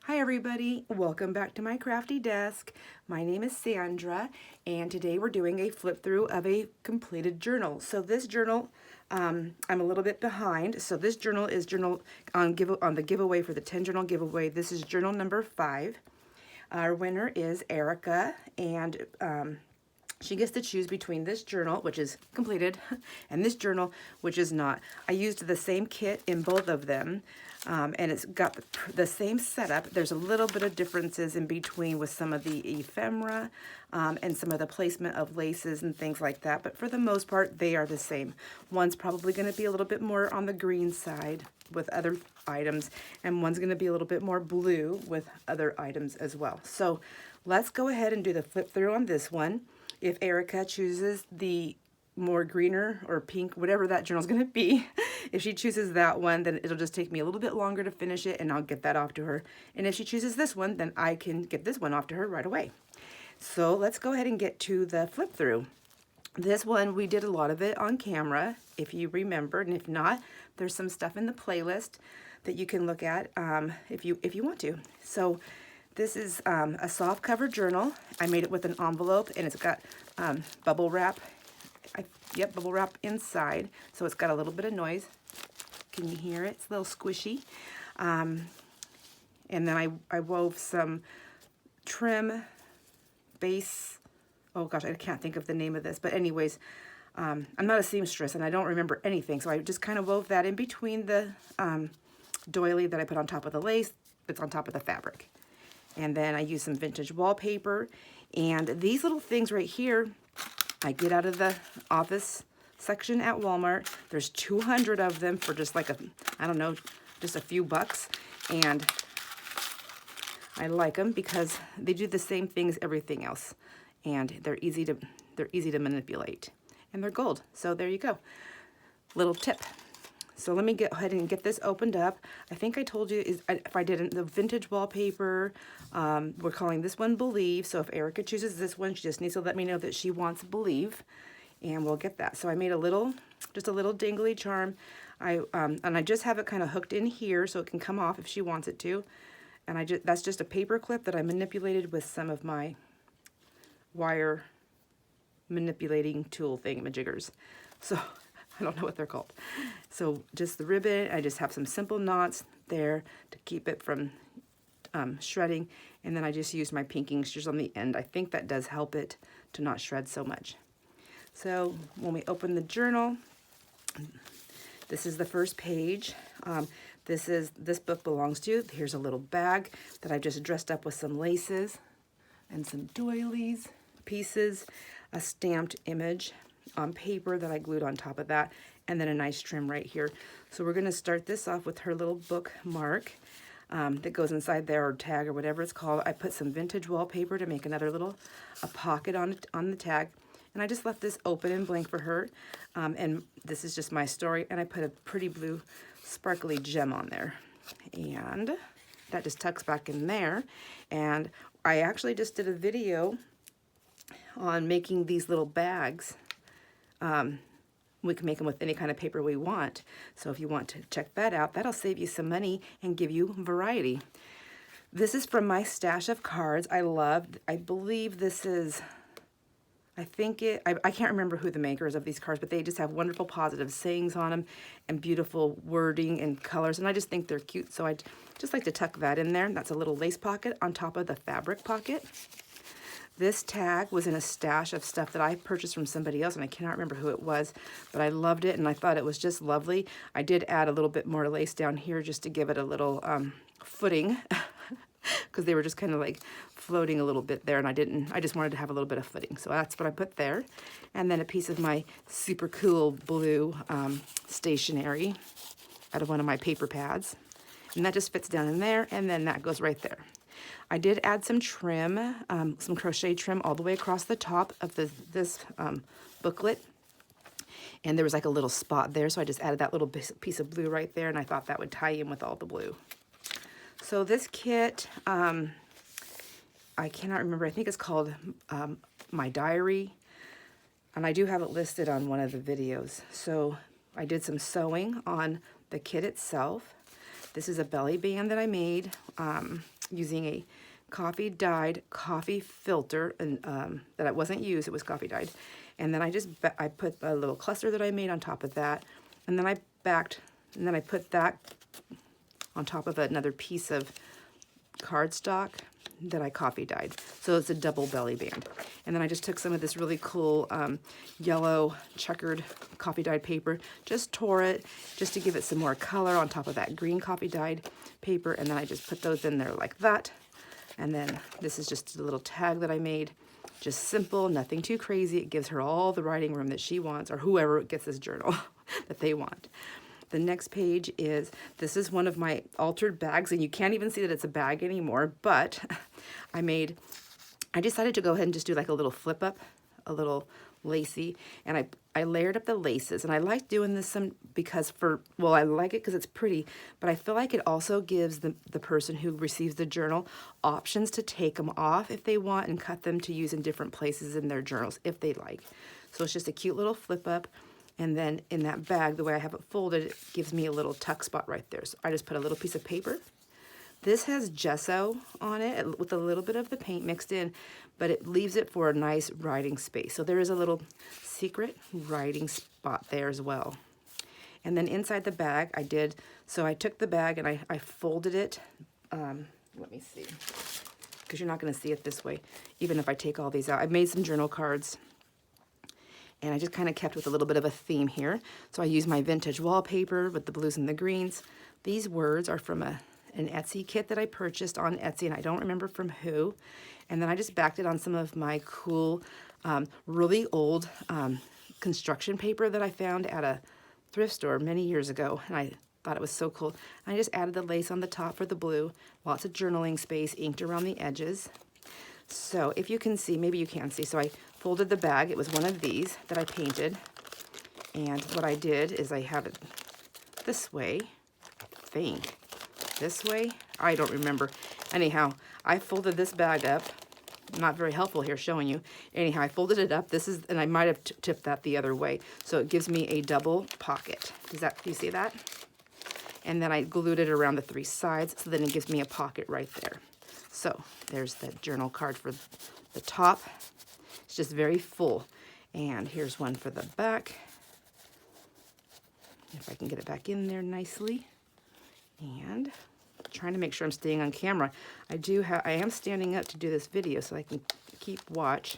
Hi everybody, welcome back to my crafty desk. My name is Sandra and today we're doing a flip through of a completed journal. So this journal, I'm a little bit behind. So this journal is on the giveaway for the 10 journal giveaway. This is journal number 5. Our winner is Erica, and she gets to choose between this journal, which is completed, and this journal, which is not. I used the same kit in both of them, and it's got the same setup. There's a little bit of differences in between with some of the ephemera and some of the placement of laces and things like that, but for the most part, they are the same. One's probably going to be a little bit more on the green side with other items, and one's going to be a little bit more blue with other items as well. So let's go ahead and do the flip through on this one. If Erica chooses the more greener or pink, whatever that journal's going to be, if she chooses that one, then it'll just take me a little bit longer to finish it and I'll get that off to her. And if she chooses this one, then I can get this one off to her right away. So let's go ahead and get to the flip through. This one, we did a lot of it on camera, if you remember, and if not, there's some stuff in the playlist that you can look at if you want to. So this is a soft cover journal. I made it with an envelope and it's got bubble wrap. Bubble wrap inside, so it's got a little bit of noise. Can you hear it? It's a little squishy. And then I wove some trim base. Oh gosh, I can't think of the name of this, but anyways, I'm not a seamstress and I don't remember anything, so I just kind of wove that in between the doily that I put on top of the lace that's on top of the fabric. And then I used some vintage wallpaper, and these little things right here I get out of the office section at Walmart. There's 200 of them for just like I don't know, just a few bucks. And I like them because they do the same thing as everything else. And they're easy to manipulate. And they're gold. So there you go. Little tip. So let me go ahead and get this opened up. I think I told you, if I didn't, the vintage wallpaper, we're calling this one Believe. So if Erica chooses this one, she just needs to let me know that she wants Believe, and we'll get that. So I made just a little dangly charm. And I just have it kind of hooked in here so it can come off if she wants it to. And that's just a paper clip that I manipulated with some of my wire manipulating tool thingamajiggers. So I don't know what they're called. So just the ribbon, I just have some simple knots there to keep it from shredding. And then I just use my pinking shears on the end. I think that does help it to not shred so much. So when we open the journal, this is the first page. This book belongs to, here's a little bag that I just dressed up with some laces and some doilies, pieces, a stamped image on paper that I glued on top of that, and then a nice trim right here. So we're going to start this off with her little bookmark that goes inside there, or tag, or whatever it's called. I put some vintage wallpaper to make another little pocket on the tag, and I just left this open and blank for her. And this is just my story, and I put a pretty blue sparkly gem on there, and that just tucks back in there. And I actually just did a video on making these little bags. We can make them with any kind of paper we want. So if you want to check that out, that'll save you some money and give you variety. This is from my stash of cards I believe this is, I can't remember who the makers of these cards, but they just have wonderful positive sayings on them and beautiful wording and colors. And I just think they're cute. So I just like to tuck that in there. That's a little lace pocket on top of the fabric pocket. This tag was in a stash of stuff that I purchased from somebody else, and I cannot remember who it was, but I loved it, and I thought it was just lovely. I did add a little bit more lace down here just to give it a little footing, because they were just kind of like floating a little bit there, and I just wanted to have a little bit of footing, so that's what I put there. And then a piece of my super cool blue stationery out of one of my paper pads, and that just fits down in there, and then that goes right there. I did add some trim, some crochet trim all the way across the top of this booklet. And there was like a little spot there, so I just added that little piece of blue right there, and I thought that would tie in with all the blue. So this kit, I cannot remember, I think it's called My Diary. And I do have it listed on one of the videos. So I did some sewing on the kit itself. This is a belly band that I made using a coffee dyed coffee filter, and that it wasn't used, it was coffee dyed. And then I put a little cluster that I made on top of that, and then I put that on top of another piece of cardstock that I coffee dyed. So it's a double belly band. And then I just took some of this really cool yellow checkered coffee dyed paper, just tore it just to give it some more color on top of that green coffee dyed paper, and then I just put those in there like that. And then this is just a little tag that I made, just simple, nothing too crazy. It gives her all the writing room that she wants, or whoever gets this journal that they want. The next page is, this is one of my altered bags, and you can't even see that it's a bag anymore, but I decided to go ahead and just do like a little flip up, a little lacy, and I layered up the laces, and I like doing this because I like it because it's pretty, but I feel like it also gives the person who receives the journal options to take them off if they want and cut them to use in different places in their journals if they like. So it's just a cute little flip up. And then in that bag, the way I have it folded, it gives me a little tuck spot right there. So I just put a little piece of paper. This has gesso on it with a little bit of the paint mixed in, but it leaves it for a nice writing space. So there is a little secret writing spot there as well. And then inside the bag, I took the bag and I folded it. Let me see, because you're not going to see it this way, even if I take all these out. I made some journal cards. And I just kind of kept with a little bit of a theme here. So I used my vintage wallpaper with the blues and the greens. These words are from an Etsy kit that I purchased on Etsy, and I don't remember from who. And then I just backed it on some of my cool, really old construction paper that I found at a thrift store many years ago. And I thought it was so cool. And I just added the lace on the top for the blue. Lots of journaling space inked around the edges. So if you can see, maybe you can see, so I folded the bag. It was one of these that I painted. And what I did is I have it this way, I think. This way? I don't remember. Anyhow, I folded this bag up. Not very helpful here showing you. Anyhow, I folded it up. And I might have tipped that the other way. So it gives me a double pocket. Do you see that? And then I glued it around the three sides, so then it gives me a pocket right there. So there's the journal card for the top. It's just very full. And here's one for the back. If I can get it back in there nicely. And trying to make sure I'm staying on camera. I am standing up to do this video so I can keep watch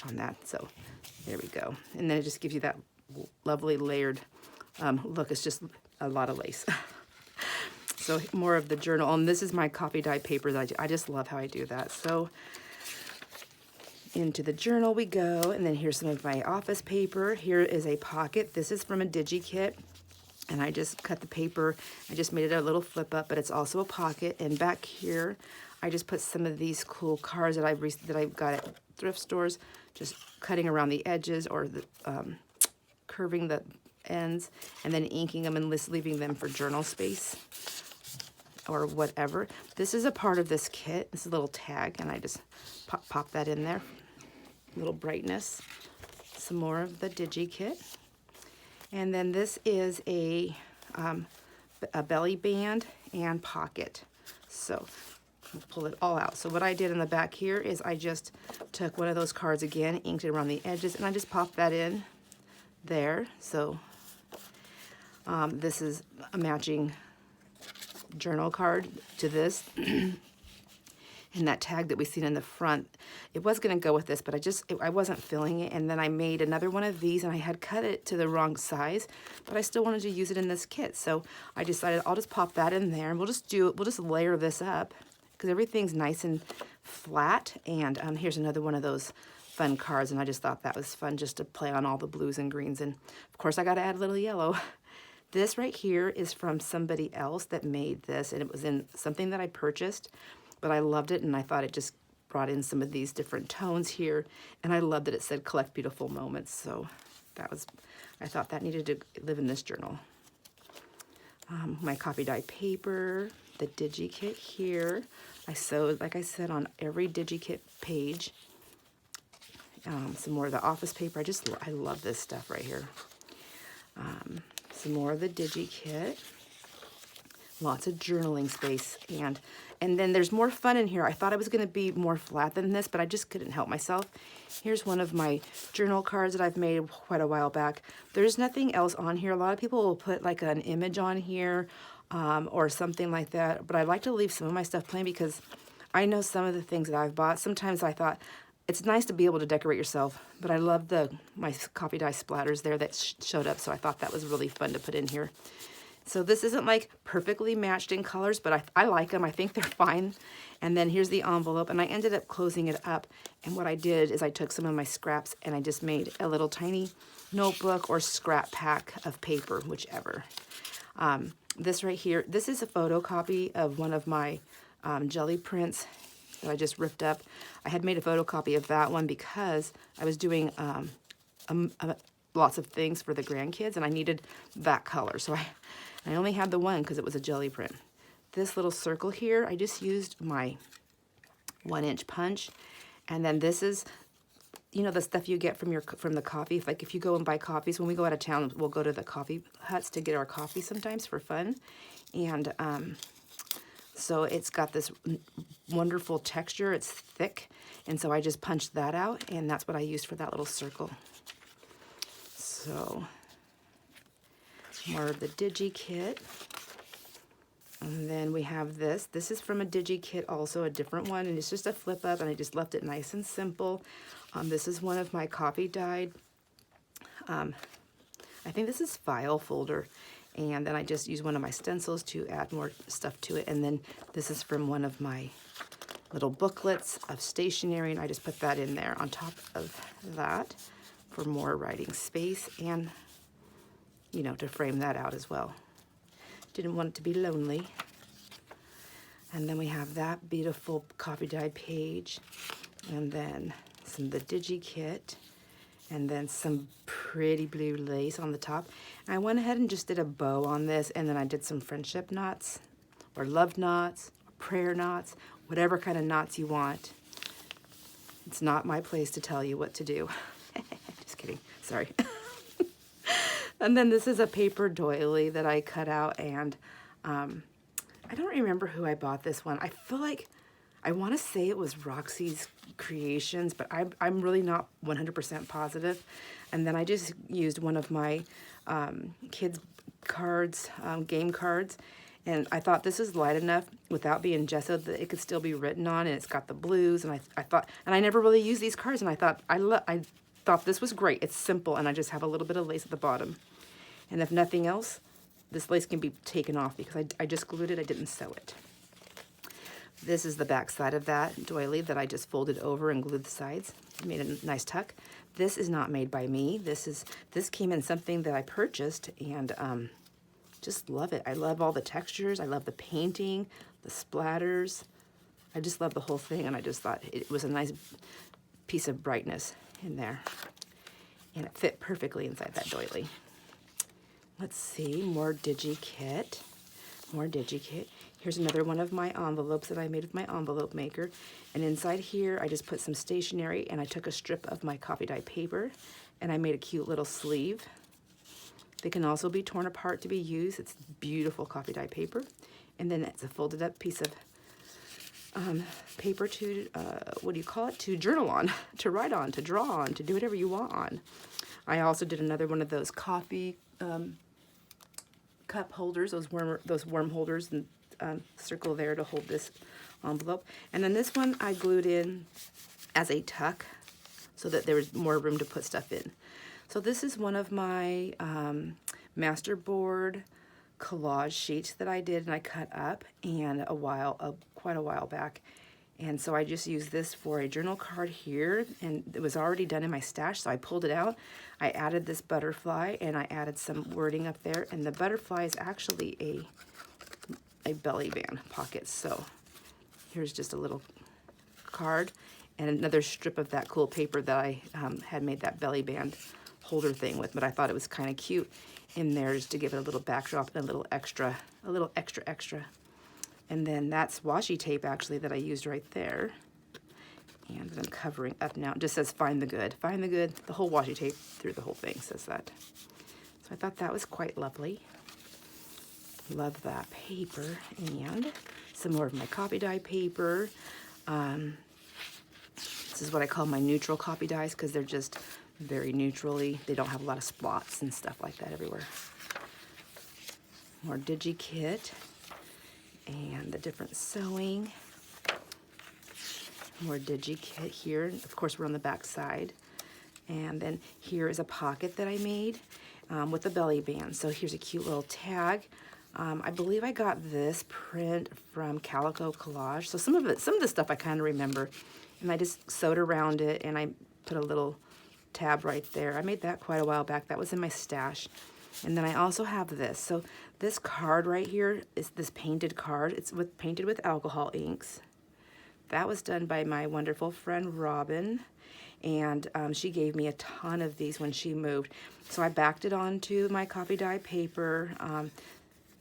on that. So there we go. And then it just gives you that lovely layered look. It's just a lot of lace. So more of the journal, and this is my coffee dye paper that I just love how I do that. So into the journal we go, and then here's some of my office paper. Here is a pocket. This is from a digi kit, and I just cut the paper. I just made it a little flip up, but it's also a pocket. And back here, I just put some of these cool cards that I've got at thrift stores, just cutting around the edges or curving the ends, and then inking them and leaving them for journal space or whatever. This is a part of this kit. This is a little tag, and I just pop that in there. Little brightness. Some more of the digi kit. And then this is a belly band and pocket. So we'll pull it all out. So what I did in the back here is I just took one of those cards again, inked it around the edges, and I just popped that in there. So this is a matching journal card to this. And that tag that we seen in the front, it was going to go with this, but I wasn't feeling it. And then I made another one of these, and I had cut it to the wrong size, but I still wanted to use it in this kit. So I decided I'll just pop that in there, and we'll just layer this up because everything's nice and flat. And here's another one of those fun cards, and I just thought that was fun just to play on all the blues and greens. And of course I got to add a little yellow. This right here is from somebody else that made this, and it was in something that I purchased, but I loved it, and I thought it just brought in some of these different tones here, and I loved that it said collect beautiful moments. So I thought that needed to live in this journal. My coffee dye paper, the digi kit here. I sewed, like I said, on every digi kit page. Some more of the office paper. I love this stuff right here. Some more of the digi kit. lots of journaling space. And then there's more fun in here. I thought it was going to be more flat than this, but I just couldn't help myself. Here's one of my journal cards that I've made quite a while back. There's nothing else on here. A lot of people will put like an image on here or something like that, but I like to leave some of my stuff plain because I know some of the things that I've bought. Sometimes I thought it's nice to be able to decorate yourself, but I love my coffee dye splatters there that showed up, so I thought that was really fun to put in here. So this isn't like perfectly matched in colors, but I like them. I think they're fine. And then here's the envelope, and I ended up closing it up. And what I did is I took some of my scraps and I just made a little tiny notebook or scrap pack of paper, whichever. This right here, this is a photocopy of one of my jelly prints that I just ripped up. I had made a photocopy of that one because I was doing lots of things for the grandkids, and I needed that color. So I only had the one because it was a jelly print. This little circle here, I just used my 1-inch punch. And then this is, you know, the stuff you get from the coffee. Like if you go and buy coffees, when we go out of town, we'll go to the coffee huts to get our coffee sometimes for fun. And so it's got this wonderful texture. It's thick. And so I just punched that out, and that's what I used for that little circle. So more of the Digi Kit. And then we have this. This is from a Digi Kit also, a different one, and it's just a flip up, and I just left it nice and simple. This is one of my coffee dyed. I think this is file folder, and then I just use one of my stencils to add more stuff to it. And then this is from one of my little booklets of stationery, and I just put that in there on top of that for more writing space and, you know, to frame that out as well. Didn't want it to be lonely. And then we have that beautiful coffee dyed page, and then some of the Digi Kit, and then some pretty blue lace on the top. And I went ahead and just did a bow on this, and then I did some friendship knots or love knots, or prayer knots, whatever kind of knots you want. It's not my place to tell you what to do. Just kidding, sorry. And then this is a paper doily that I cut out, and I don't remember who I bought this one. I feel like, I want to say it was Roxy's Creations, but I'm really not 100% positive. And then I just used one of my kids' cards, game cards, and I thought this is light enough without being gessoed that it could still be written on, and it's got the blues, and I thought, and I never really used these cards, and I thought, I thought this was great. It's simple, and I just have a little bit of lace at the bottom. And if nothing else, this lace can be taken off because I just glued it, I didn't sew it. This is the back side of that doily that I just folded over and glued the sides. Made a nice tuck. This is not made by me. This came in something that I purchased, and just love it. I love all the textures. I love the painting, the splatters. I just love the whole thing, and I just thought it was a nice piece of brightness in there. And it fit perfectly inside that doily. Let's see, more Digi Kit. More Digi Kit. Here's another one of my envelopes that I made with my envelope maker. And inside here, I just put some stationery, and I took a strip of my coffee dye paper, and I made a cute little sleeve. They can also be torn apart to be used. It's beautiful coffee dye paper. And then it's a folded up piece of paper to, what do you call it? To journal on, to write on, to draw on, to do whatever you want on. I also did another one of those coffee cup holders, those worm holders, and circle there to hold this envelope. And then this one I glued in as a tuck so that there was more room to put stuff in. So this is one of my masterboard collage sheets that I did and I cut up and quite a while back. And so I just used this for a journal card here, and it was already done in my stash, so I pulled it out. I added this butterfly, and I added some wording up there, and the butterfly is actually a belly band pocket. So here's just a little card and another strip of that cool paper that I had made that belly band holder thing with, but I thought it was kind of cute in there just to give it a little backdrop and a little extra. And then that's washi tape actually that I used right there. And I'm covering up now. It just says find the good. Find the good. The whole washi tape through the whole thing says that. So I thought that was quite lovely. Love that paper. And some more of my copy die paper. This is what I call my neutral copy dies because they're just very neutrally. They don't have a lot of spots and stuff like that everywhere. More DigiKit and the different sewing. More DigiKit here. Of course, we're on the back side. And then here is a pocket that I made with a belly band. So here's a cute little tag. I believe I got this print from Calico Collage. So some of the stuff I kind of remember. And I just sewed around it and I put a little tab right there. I made that quite a while back. That was in my stash. And then I also have this. So this card right here is this painted card. It's painted with alcohol inks. That was done by my wonderful friend Robin. And she gave me a ton of these when she moved. So I backed it onto my copy die paper.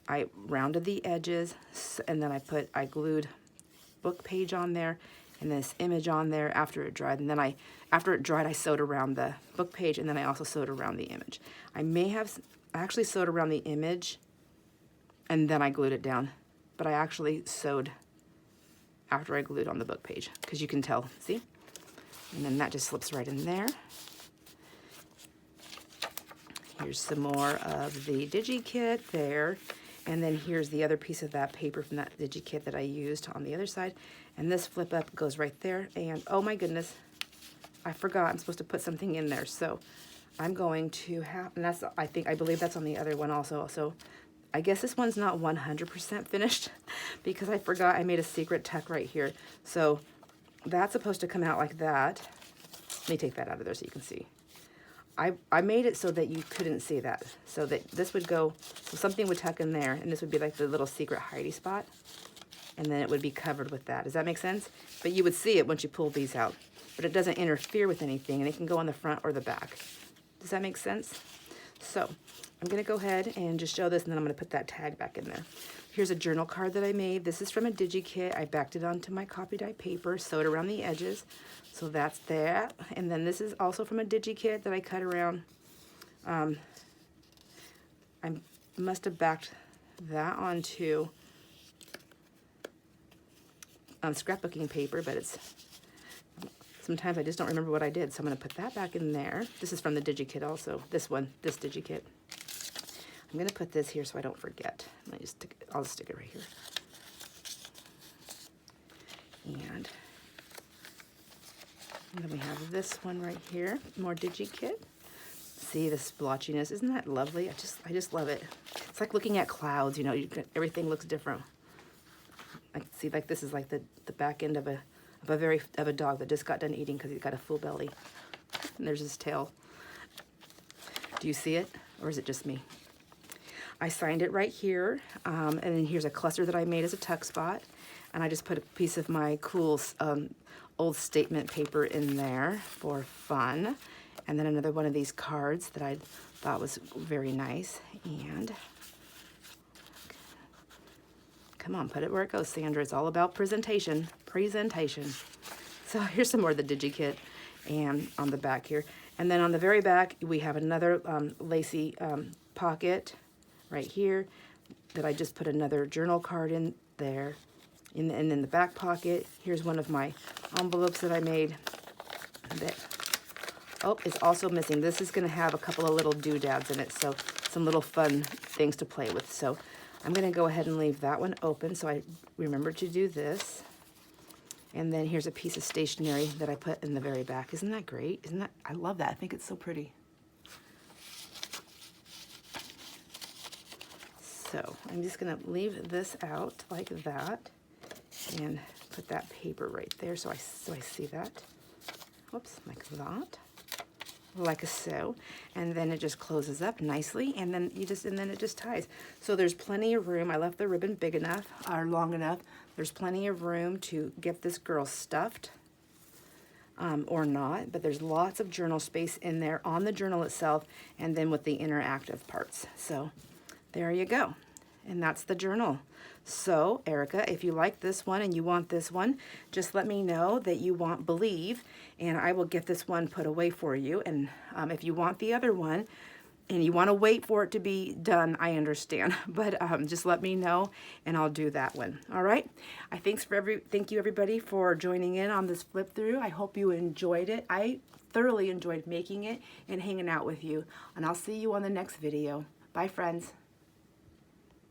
I rounded the edges, and then I glued book page on there and this image on there after it dried. And then after it dried, I sewed around the book page, and then I also sewed around the image. I actually sewed around the image and then I glued it down, but I actually sewed after I glued on the book page, because you can tell, see? And then that just slips right in there. Here's some more of the DigiKit there. And then here's the other piece of that paper from that DigiKit that I used on the other side. And this flip up goes right there. And oh my goodness, I forgot I'm supposed to put something in there. So I'm going to have, and that's, I believe that's on the other one also. So I guess this one's not 100% finished because I forgot I made a secret tuck right here. So that's supposed to come out like that. Let me take that out of there so you can see. I made it so that you couldn't see that. So that this would go, so something would tuck in there, and this would be like the little secret hidey spot. And then it would be covered with that. Does that make sense? But you would see it once you pull these out. But it doesn't interfere with anything, and it can go on the front or the back. Does that make sense? So I'm going to go ahead and just show this, and then I'm going to put that tag back in there. Here's a journal card that I made. This is from a DigiKit. I backed it onto my copy die paper, sewed around the edges. So that's that. And then this is also from a DigiKit that I cut around. I must have backed that onto scrapbooking paper, but sometimes I just don't remember what I did. So I'm going to put that back in there. This is from the DigiKit also. This DigiKit. I'm going to put this here so I don't forget. I'll just stick it right here. And then we have this one right here, more DigiKit. See the splotchiness, isn't that lovely? I just love it. It's like looking at clouds, you know, everything looks different. I see, like this is like the back end of a dog that just got done eating because he's got a full belly. And there's his tail. Do you see it, or is it just me? I signed it right here, and then here's a cluster that I made as a tuck spot, and I just put a piece of my cool old statement paper in there for fun, and then another one of these cards that I thought was very nice. And come on, put it where it goes, Sandra. It's all about presentation. So here's some more of the DigiKit, and on the back here, and then on the very back we have another lacy pocket right here that I just put another journal card in there. And in the back pocket, here's one of my envelopes that I made that, is also missing. This is going to have a couple of little doodads in it, so some little fun things to play with. So I'm going to go ahead and leave that one open so I remember to do this. And then here's a piece of stationery that I put in the very back. Isn't that great? I love that. I think it's so pretty. So I'm just going to leave this out like that and put that paper right there so I see that. Whoops, like that. Like so. And then it just closes up nicely, and then it just ties. So there's plenty of room. I left the ribbon big enough or long enough. There's plenty of room to get this girl stuffed. Or not, but there's lots of journal space in there on the journal itself, and then with the interactive parts. So there you go. And that's the journal. So, Erica, if you like this one and you want this one, just let me know that you want Believe, and I will get this one put away for you. And if you want the other one, and you want to wait for it to be done, I understand. But just let me know and I'll do that one. All right. Thank you everybody for joining in on this flip through. I hope you enjoyed it. I thoroughly enjoyed making it and hanging out with you. And I'll see you on the next video. Bye, friends.